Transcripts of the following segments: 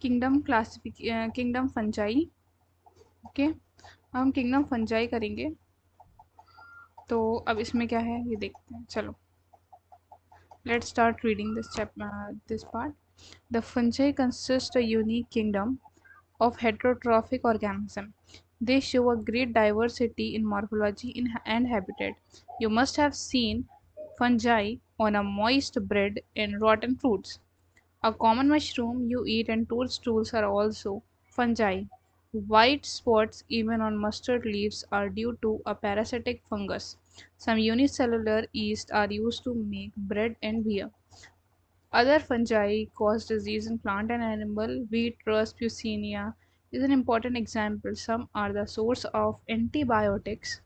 Kingdom fungi. Okay, हम kingdom fungi करेंगे। तो अब इसमें क्या है ये देखते हैं, चलो let's start reading this part. The fungi consist a unique kingdom of heterotrophic organisms. They show a great diversity in morphology and habitat. You must have seen fungi on a moist bread and rotten fruits. A common mushroom you eat and toadstools are also fungi. White spots, even on mustard leaves, are due to a parasitic fungus. Some unicellular yeasts are used to make bread and beer. Other fungi cause disease in plant and animal. Wheat rust Puccinia is an important example. Some are the source of antibiotics.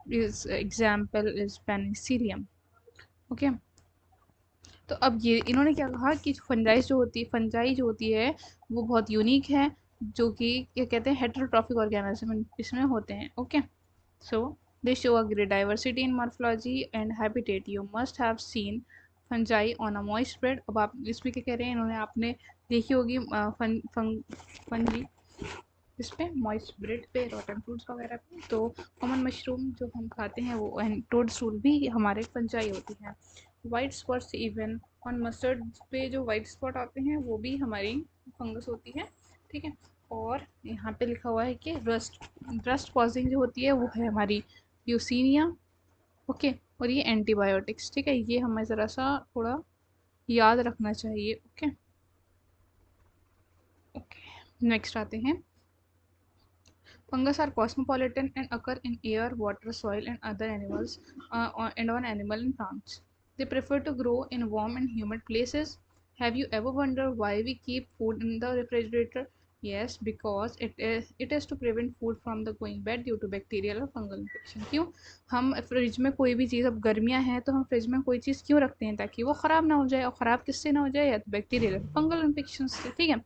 Is example is penicillium. Okay. तो अब ये इन्होंने क्या कहा कि fungi जो होती है वो बहुत यूनिक है, जो कि क्या कहते हैं हेटेरोट्रॉफिक ऑर्गेनिज्म इसमें होते हैं। Okay, so they show a great diversity in morphology and habitat. You must have seen fungi on a moist bread. अब आप इसमें क्या कह रहे हैं, इन्होंने आपने देखी होगी फंजी इस पे मॉइस्ट ब्रेड पे, रॉटन फ्रूट्स वगैरह पे। तो कॉमन मशरूम जो हम खाते हैं वो एंड टोडस्टूल भी हमारे फंजाई होती हैं। White spots even on mustard पे जो वाइट स्पॉट आते हैं वो भी हमारी फंगस होती है। ठीक है, और यहाँ पे लिखा हुआ है कि रस्ट कॉजिंग जो होती है वो है हमारी ल्यूसीनिया। ओके, और ये एंटीबायोटिक्स। ठीक है, ये हमें ज़रा सा थोड़ा याद रखना चाहिए। ओके ओके, नेक्स्ट आते हैं। Fungus are cosmopolitan and occur in air, water, soil, and other animals, and on animal and plants. They prefer to grow in warm and humid places. Have you ever wondered why we keep food in the refrigerator? Yes, because it is to prevent food from the going bad due to bacterial or fungal infection. क्यों हम fridge में कोई भी चीज़, अब गर्मियाँ हैं तो हम फ्रिज में कोई चीज़ क्यों रखते हैं, ताकि वो ख़राब ना हो जाए, और ख़राब किससे ना हो जाए, या तो बैक्टीरियल या फंगल इन्फेक्शन से। ठीक है,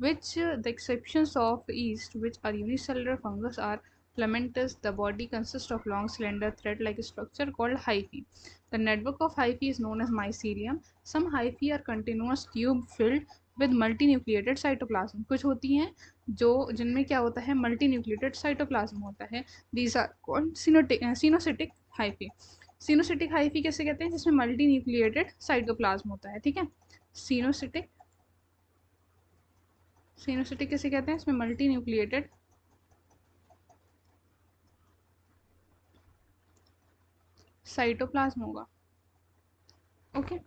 which the exceptions of yeast, which are unicellular fungus, are filamentous. The body consists of long slender thread-like structure called hyphae. The network of hyphae is known as mycelium. Some hyphae are continuous tube filled with multinucleated cytoplasm. कुछ होती हैं जो जिनमें क्या होता है, multinucleated cytoplasm होता है। These are called coenocytic hyphae. Coenocytic hyphae कैसे कहते हैं, जिसमें मल्टी न्यूक्लिएटेड साइटोप्लाज्म होता है। ठीक है, सिनोसिटिक सिनोसिटिक किसे कहते हैं, इसमें मल्टी न्यूक्लिएटेड साइटोप्लाज्म होगा। ओके,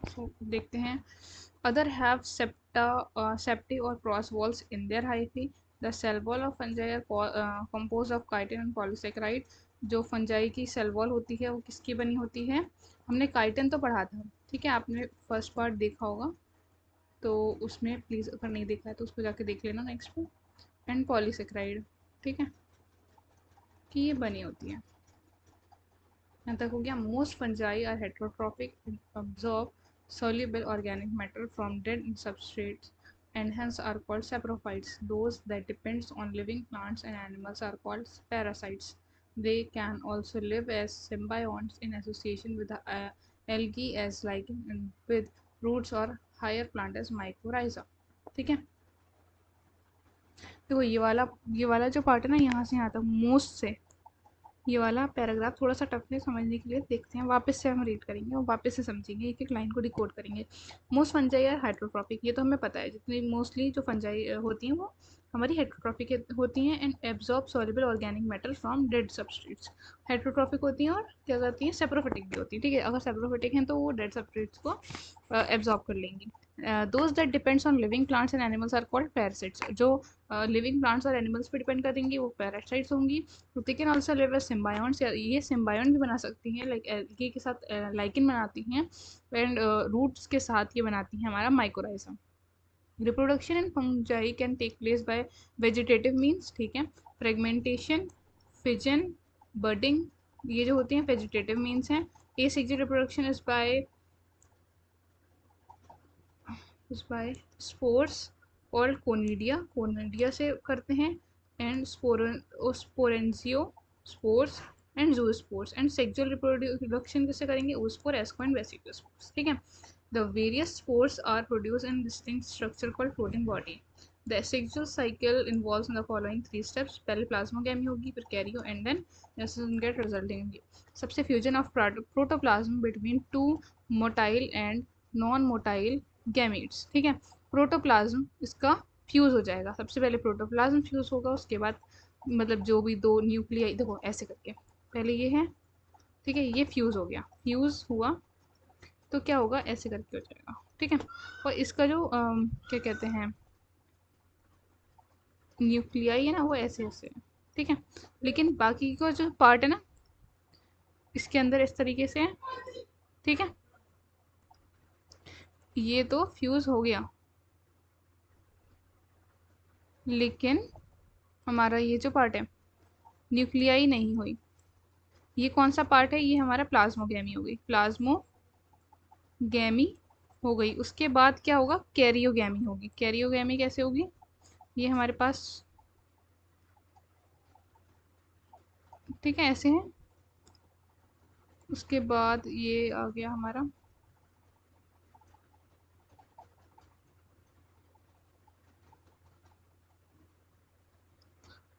सो देखते हैं। अदर हैव सेप्टी और cross walls in their hyphae. The cell wall of fungi are compose of chitin and polysaccharide. जो फंजाई की सेल वॉल होती है वो किसकी बनी होती है, हमने काइटिन तो पढ़ा था। ठीक है, आपने फर्स्ट पार्ट देखा होगा, तो उसमें प्लीज़ अगर नहीं देखा है तो उसको जाके देख लेना नेक्स्ट में। एंड पॉलीसेकेराइड, ठीक है, कि ये बनी होती है। यहाँ तक हो गया। Most fungi are heterotrophic, absorb soluble organic matter from dead substrates and hence are called saprophytes. Those that depends on living plants and animals are called parasites. They can also live as symbionts in association with the algae as lichen and with roots or higher plant as mycorrhiza. ठीक है, देखो ये वाला जो part है ना, यहाँ से यहाँ तक मोस्ट से ये वाला पैराग्राफ थोड़ा सा टफ है समझने के लिए। देखते हैं, वापस से हम रीड करेंगे और वापस से समझेंगे, एक एक लाइन को डिकोड करेंगे। मोस्ट फंजाई आर हाइड्रोट्रॉपिक, ये तो हमें पता है, जितनी मोस्टली जो फंजाई होती हैं वो हमारी हेट्रोट्रॉपिक होती हैं। And absorb soluble organic matter from dead substrates. Heterotrophic होती हैं और क्या करती हैं, सेप्रोफिटिक भी होती है। ठीक है, अगर सेप्रोफिटिक हैं तो वो डेड सबस्ट्रेट्स को एब्जॉर्ब कर लेंगी। Those that depends on living plants and animals are called parasites. जो लिविंग प्लांट्स और एनिमल्स पे डिपेंड करेंगी वो पैरासाइट्स होंगी। They can also live as symbionts, ये सिम्बायोन भी बना सकती हैं, लाइक एल्गी के साथ लाइकिन बनाती हैं, एंड रूट्स के साथ ये बनाती हैं हमारा mycorrhiza. Reproduction in fungi can take place by vegetative means. ठीक है, फ्रेगमेंटेशन, फिजन, बर्डिंग, ये जो होती हैं वेजिटेटिव मीन्स हैं। Asexual reproduction is by spores और कोनिडिया से करते हैं। And sporangiospores and zoospores. And sexual reproduction किससे करेंगे, ओस्पोर, एस्को एंड वेसिकोस्पोर्स। ठीक है, The various spores are produced in distinct structure called floating body. The sexual cycle involves in the following three steps. पहले plasmogamy होगी, फिर karyo and then get resulting होगी. सबसे fusion of protoplasm between two motile and non motile gametes. ठीक है, protoplasm इसका fuse हो जाएगा. सबसे पहले प्रोटोप्लाज्म फ्यूज होगा, उसके बाद मतलब जो भी दो न्यूक्लियाई, देखो ऐसे करके पहले ये है, ठीक है, ये फ्यूज हो गया, फ्यूज हुआ तो क्या होगा, ऐसे करके हो जाएगा. ठीक है, और इसका जो क्या कहते हैं न्यूक्लियाई है ना, वो ऐसे ऐसे है. ठीक है, लेकिन बाकी का जो पार्ट है ना, इसके अंदर इस तरीके से है. ठीक है, ये तो फ्यूज हो गया, लेकिन हमारा ये जो पार्ट है न्यूक्लियाई नहीं हुई. ये कौन सा पार्ट है, ये हमारा प्लाज्मोगैमी हो गई, प्लाज्मोगैमी हो गई. उसके बाद क्या होगा, कैरियोगैमी होगी. कैरियोगैमी कैसे होगी, ये हमारे पास, ठीक है, ऐसे है. उसके बाद ये आ गया हमारा,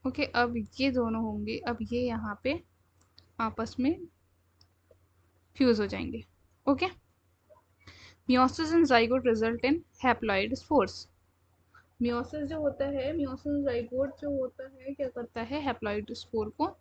ओके. अब ये दोनों होंगे, अब ये यहाँ पे आपस में फ्यूज हो जाएंगे. Okay, meiosis and zygote result in haploid spores. Meiosis जो होता है, मियोसिस जाइगोट जो होता है, क्या करता है, हैप्लॉइड स्पोर को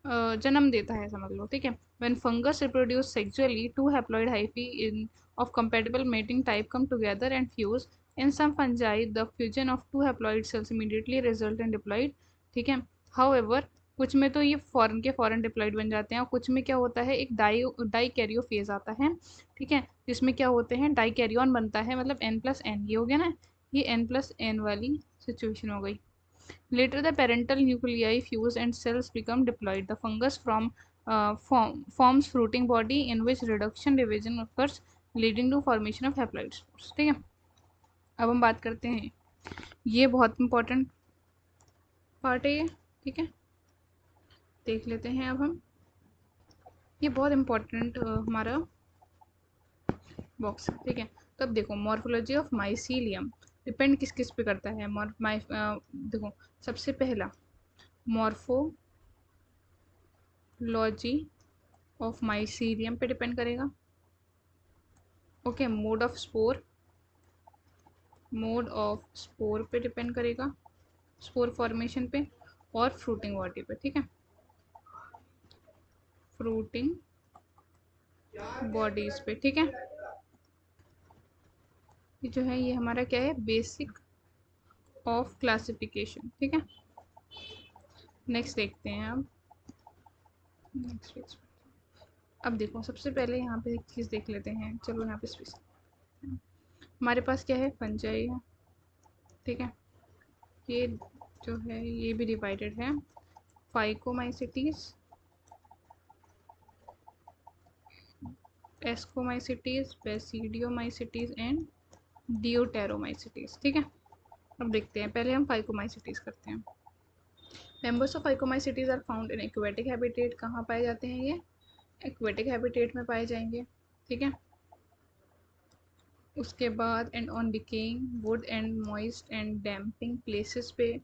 जन्म देता है, समझ लो. ठीक है, when fungus reproduce sexually two haploid hyphae in of compatible mating type come together and fuse. In some fungi the fusion of two haploid cells immediately result in diploid. ठीक है, हाउएवर कुछ में तो ये फॉरन के फॉरन डिप्लॉइड बन जाते हैं, और कुछ में क्या होता है, एक डाई कैरियो फेज आता है. ठीक है, जिसमें क्या होते हैं, डाई कैरियोन बनता है, मतलब n+n, ये हो गया ना, ये n+n वाली सिचुएशन हो गई. Later, the parental nuclei fuse and cells become diploid. The fungus forms fruiting body in which reduction division occurs, leading to formation of haploid spores. ठीक है, अब हम बात करते हैं, ये बहुत इंपॉर्टेंट पार्ट है ये. ठीक है, देख लेते हैं अब हम, ये बहुत इंपॉर्टेंट हमारा बॉक्स है. ठीक है, तो अब देखो, मॉर्फोलॉजी ऑफ माइसीलियम डिपेंड किस किस पे करता है. देखो, सबसे पहला मॉर्फोलॉजी ऑफ माइसीलियम पे डिपेंड करेगा. ओके, मोड ऑफ स्पोर पे डिपेंड करेगा, स्पोर फॉर्मेशन पे, और फ्रूटिंग बॉडी पे. ठीक है, फ्रूटिंग बॉडीज पे. ठीक है, ये जो है, ये हमारा क्या है, बेसिक ऑफ क्लासिफिकेशन. ठीक है, नेक्स्ट देखते हैं अब. नेक्स्ट, अब देखो, सबसे पहले यहाँ पे एक चीज़ देख लेते हैं. चलो, यहाँ पे स्पेशल हमारे पास क्या है, फंजाई है. ठीक है, ये जो है, ये भी डिवाइडेड है, फाइकोमाइसिटीज, एस्कोमाइसिटीज, बेसिडियोमाइसिटीज एंड डियोटेरोमाइसिटीज. ठीक है, अब देखते हैं, पहले हम फाइकोमाइसिटीज करते हैं. Members of phycomycetes are found in aquatic habitat. कहाँ पाए जाते हैं ये, एक्वेटिक हैबिटेट में पाए जाएंगे. ठीक है, उसके बाद and on decaying would and moist and damping places पे,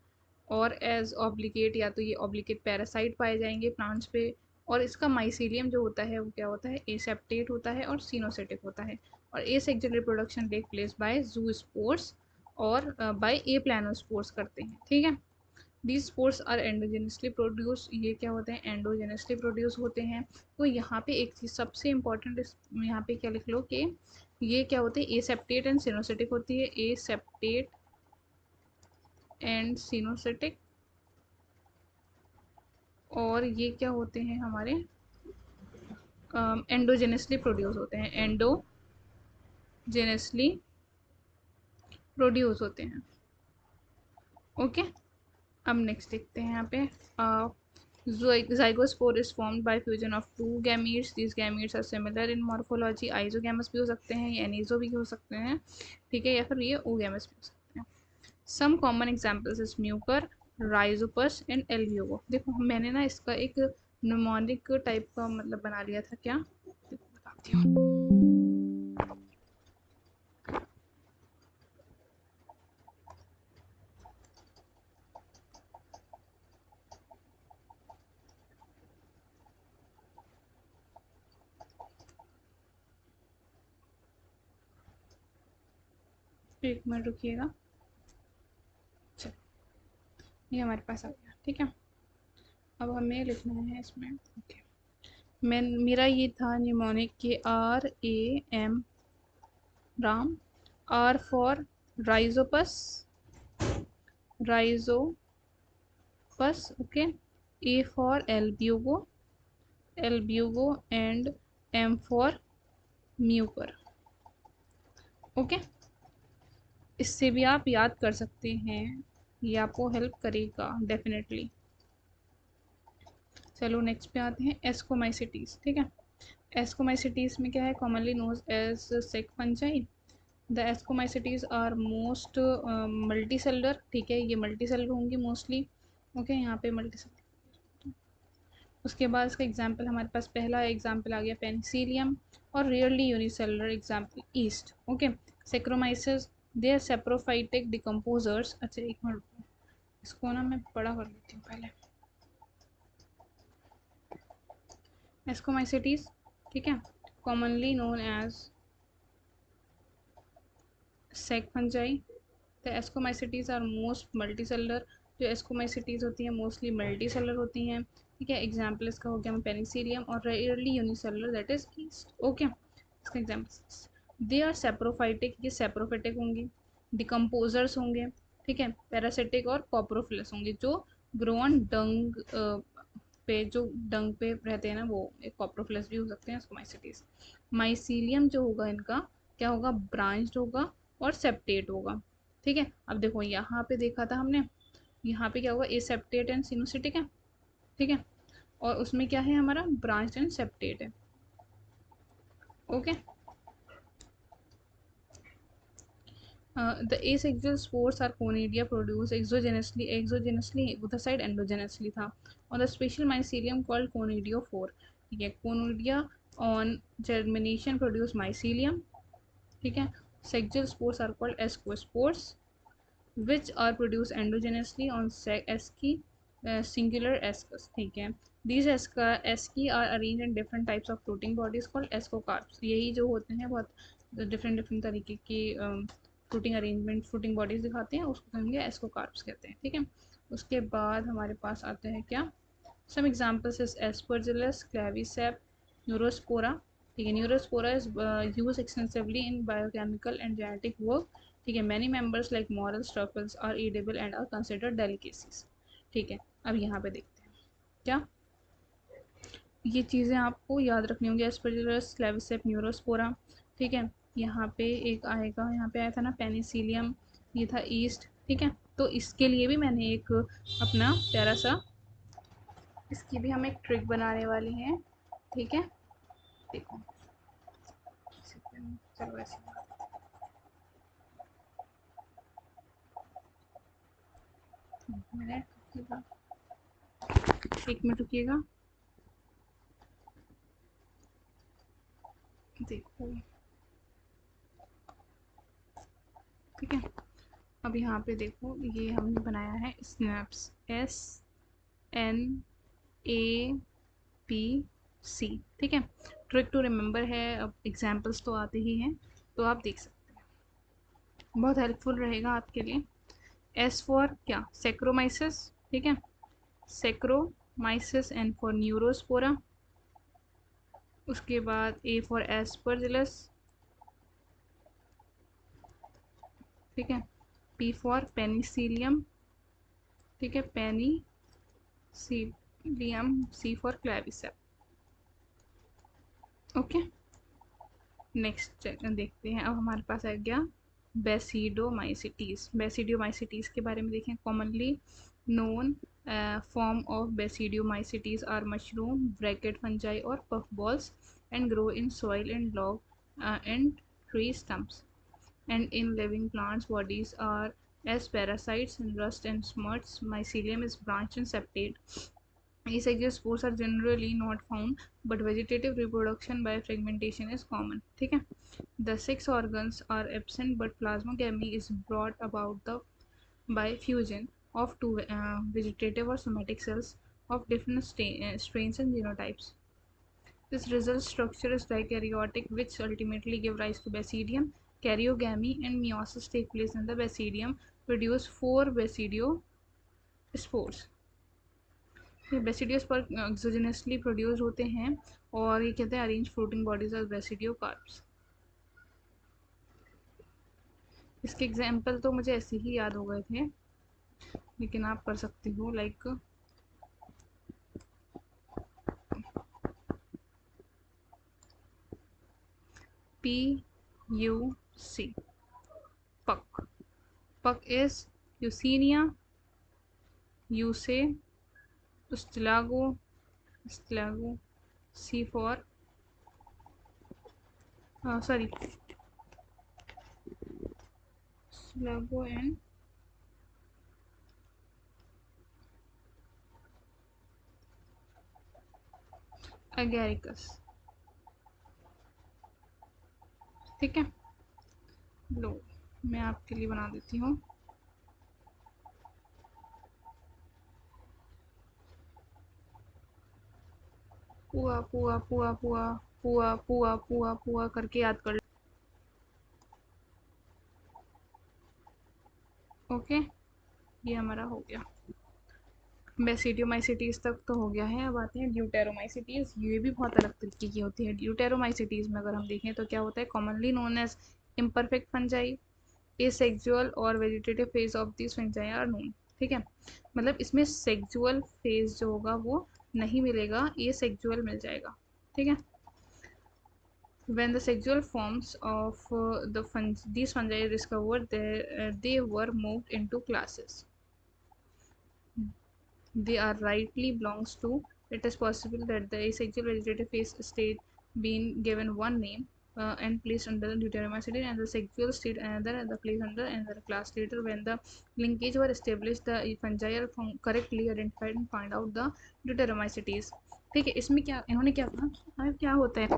और एज ऑब्लिगेट, या तो ये ऑब्लिगेट पैरासाइट पाए जाएंगे प्लांट्स पे. और इसका माइसीलियम जो होता है, वो क्या होता है, एसेप्टेट होता है और सिनोसेटिक होता है. और asexual reproduction take place by zoospores और बाय ए प्लानोस्पोर्स करते हैं. ठीक है, these spores are endogenously produce. ये क्या होते हैं, एंडोजेनसली प्रोड्यूस होते हैं. तो यहाँ पे एक चीज़ सबसे इम्पॉर्टेंट, यहाँ पे क्या लिख लो कि ये क्या होते हैं, एसेप्टेट एंड सिनोसेटिक होती है, एसेप्टेट एंड सिनोसेटिक. और ये क्या होते हैं, हमारे एंडोजेनसली प्रोड्यूस होते हैं, एंडोजेनसली प्रोड्यूस होते हैं. ओके, अब नेक्स्ट देखते हैं यहाँ पे, zygospore is formed by fusion of two gametes. These gametes are similar in morphology. Isogamous भी हो सकते हैं, या एनिजो भी हो सकते हैं. ठीक है, या फिर ये ओगैमस भी हो सकते हैं. Some common examples is mucor, rhizopus and albugo. देखो, मैंने ना इसका एक निमोनिक टाइप का मतलब बना लिया था. क्या, बताती हूँ. एक मिनट रुकिएगा। चलो, ये हमारे पास आ गया। ठीक है, अब हमें लिखना है इसमें। ओके, मैं मेरा ये था निमोनिक के RAM, Ram. R for Rhizopus, okay. A for Albugo, and M for Mucor. Okay, इससे भी आप याद कर सकते हैं, ये आपको हेल्प करेगा डेफिनेटली। चलो नेक्स्ट पे आते हैं, एस्कोमाइसिटीज। ठीक है, एस्कोमाइसिटीज में क्या है, commonly known as sac fungi. The ascomycetes are most multicellular. ठीक है, ये मल्टी सेलर होंगी मोस्टली। ओके, यहाँ पे मल्टी सेलर। उसके बाद इसका एग्जाम्पल हमारे पास पहला एग्जाम्पल आ गया पेनिसिलियम, और rarely unicellular example yeast. Okay, saccharomyces they are saprophytic decomposers. अच्छा एक मिनट, इसको ना मैं बड़ा कर लेती हूँ पहले। एस्कोमाइसिटीज, ठीक है, commonly known as sac fungi. The ascomycetes are most multicellular. जो एस्कोमाइसिटीज होती हैं मोस्टली मल्टी सेलर होती हैं। ठीक है, एग्जाम्पल इसका हो गया पेनिसिलियम, और rarely unicellular that is east. Okay, इसका एग्जाम्पल दे आर सेप्रोफाइटिक, ये सेप्रोफाइटिक होंगी। डिकम्पोजर्स होंगे, ठीक है, पैरासिटिक और कॉप्रोफिलस होंगे, जो ग्रो ऑन डंग पे, जो डंग पे रहते हैं ना, वो एक कॉप्रोफिलस भी हो सकते हैं एस्कोमाइसिटीज। माइसीलियम जो होगा इनका क्या होगा, ब्रांच्ड होगा और सेप्टेट होगा। ठीक है, अब देखो यहाँ पे देखा था हमने, यहाँ पे क्या होगा, ए सेप्टेट एंड सिनोसिटिक है। ठीक है, और उसमें क्या है हमारा, ब्रांच एंड सेप्टेट है। Okay, the asexual spores are conidia produced exogenously उधर साइड endogenously था, और the special mycelium called conidiophore। ठीक है, conidia on germination produce mycelium। ठीक है, sexual spores are called ascospores which are produced endogenously on asci singular ascus। ठीक है, these asci are arranged in different types of fruiting bodies called ascocarps। यही जो होते हैं बहुत डिफरेंट डिफरेंट तरीके की फ्रूटिंग अरेंजमेंट, फ्रूटिंग बॉडीज दिखाते हैं, उसको कहेंगे एस्कोकार्प्स कहते हैं। ठीक है, उसके बाद हमारे पास आते हैं क्या, some examples is aspergillus, claviceps, neurospora. ठीक है, neurospora is use extensively in biochemical and genetic work. ठीक है, many members like morels truffles are edible and are considered delicacies. ठीक है, अब यहाँ पे देखते हैं क्या, ये चीज़ें आपको याद रखनी होंगी, एस्परजिलस, क्लेविसेप, न्यूरोस्पोरा। ठीक है, यहाँ पे एक आएगा, यहाँ पे आया था ना पेनिसिलियम, ये था ईस्ट। ठीक है, तो इसके लिए भी मैंने एक अपना प्यारा सा, इसकी भी हम एक ट्रिक बनाने वाली हैं। ठीक है, देखो, चलो ऐसे, एक मिनट रुकिएगा। देखो, ठीक है, अब यहाँ पे देखो, ये हमने बनाया है स्नैप्स, SNAPC। ठीक है, ट्रिक टू रिमेंबर है, अब एग्जाम्पल्स तो आते ही हैं, तो आप देख सकते हैं, बहुत हेल्पफुल रहेगा आपके लिए। एस फॉर क्या, सेक्रोमाइसिस। ठीक है, सेक्रोमाइसिस, एन फॉर न्यूरोस्पोरा। उसके बाद ए फॉर एस्परजिलस। ठीक है, पी फॉर पेनिसिलियम। ठीक है, penicillium, C for claviceps. Okay, next देखते हैं, अब हमारे पास आ गया बेसिडियोमाइसिटीज़ के बारे में देखें। Commonly known form of basidiomycetes are mushroom, bracket fungi और puff balls, and grow in soil and log and tree stumps, and in living plants bodies are as parasites in rust and smuts. Mycelium is branched and septate. Asexual spores are generally not found, but vegetative reproduction by fragmentation is common. ठीक है, the six organs are absent, but plasmogamy is brought about by fusion of two vegetative or somatic cells of different strains and genotypes. This result structure is eukaryotic, which ultimately give rise to basidium. karyogamy and meiosis take place in the basidium, produce 4 basidiospores. ये basidiospore एक्सोजेनसली produce होते हैं और ये कहते हैं arrange fruiting bodies of बेसिडियोकार्प्स. इसके example तो मुझे ऐसे ही याद हो गए थे, लेकिन आप कर सकते हो like PUC, puck. Puck is Eusenia, Euse, Stalago, C for sorry, Stalago and Agaricus. ठीक है, लो मैं आपके लिए बना देती हूँ. पुआ पुआ पुआ पुआ पुआ पुआ पुआ पुआ करके याद कर लो. ओके, ये हमारा हो गया. बेसिडियोमाइसिटीज़ तक तो हो गया है. अब आते हैं ड्यूटेरोमाइसिटीज़. ये भी बहुत अलग तरीके की होती है. ड्यूटेरोमाइसिटीज़ में अगर हम देखें तो क्या होता है, commonly known as imperfect fungi, asexual और vegetative phase of this fungi are known. ठीक है, मतलब इसमें सेक्सुअल फेज जो होगा वो नहीं मिलेगा, एसेक्सुअल मिल जाएगा. ठीक है, when the sexual forms of these fungi discovered, they were moved into classes they are rightly belongs to. It is possible that the asexual vegetative phase state being given one name and placed under the deuteromycete, and the sexual state another, and the placed under another class. Later, when the linkage were established, the fungi are correctly identified and find out the deuteromycetes. ठीक है, इसमें क्या इन्होंने क्या कहा कि हमें क्या होता है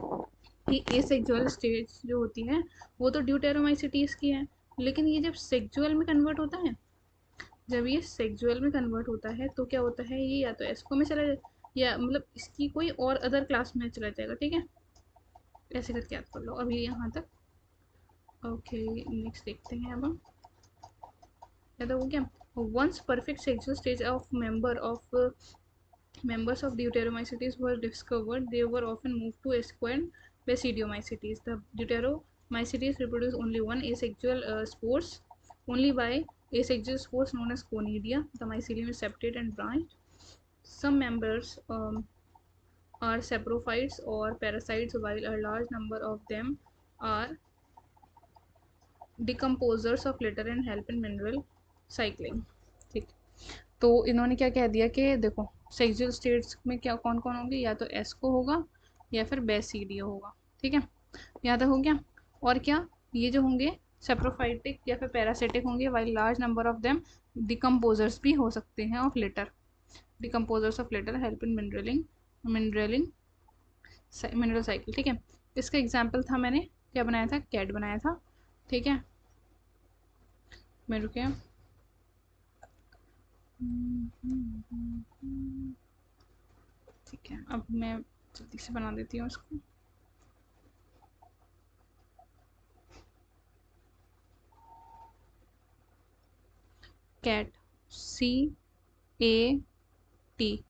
कि एसेक्सुअल स्टेज जो होती है वो तो ड्यूटेरोमाइसिटीज की है, लेकिन ये जब सेक्सुअल में कन्वर्ट होता है, जब ये सेक्सुअल में कन्वर्ट होता है तो क्या होता है, ये या तो एस्को में चला जाए या मतलब इसकी कोई और अदर क्लास में चला जाएगा. ठीक है, ऐसे करके याद कर लो अभी यहाँ तक. ओके, नेक्स्ट देखते हैं अब हम. या तो वो क्या, once perfect sexual stage of members of deuteromycetes were discovered, they were often moved to Esco and Basidiomycetes. The deuteromycetes reproduce only one asexual spores, only by asexual spores known as conidia. The mycelium is septate and branched. Some members are saprophytes or parasites, while a large number of them are decomposers of litter and help in mineral cycling. ठीक, तो इन्होंने क्या कह दिया कि देखो sexual states में क्या कौन कौन होंगे, या तो एस्को होगा या फिर बेसिडियो होगा. ठीक है, यहाँ तक हो गया. और क्या, ये जो होंगे सेप्रोफाइटिक या फिर पैरासिटिक होंगे, while large number of them decomposers भी हो सकते हैं of litter. Decomposers of litter help in mineraling mineral cycle. ठीक है, इसका एग्जाम्पल था, मैंने क्या बनाया था, कैट बनाया था. ठीक है, मैं रुके. ठीक है, अब मैं जल्दी से बना देती हूँ इसको. Cat, CAT.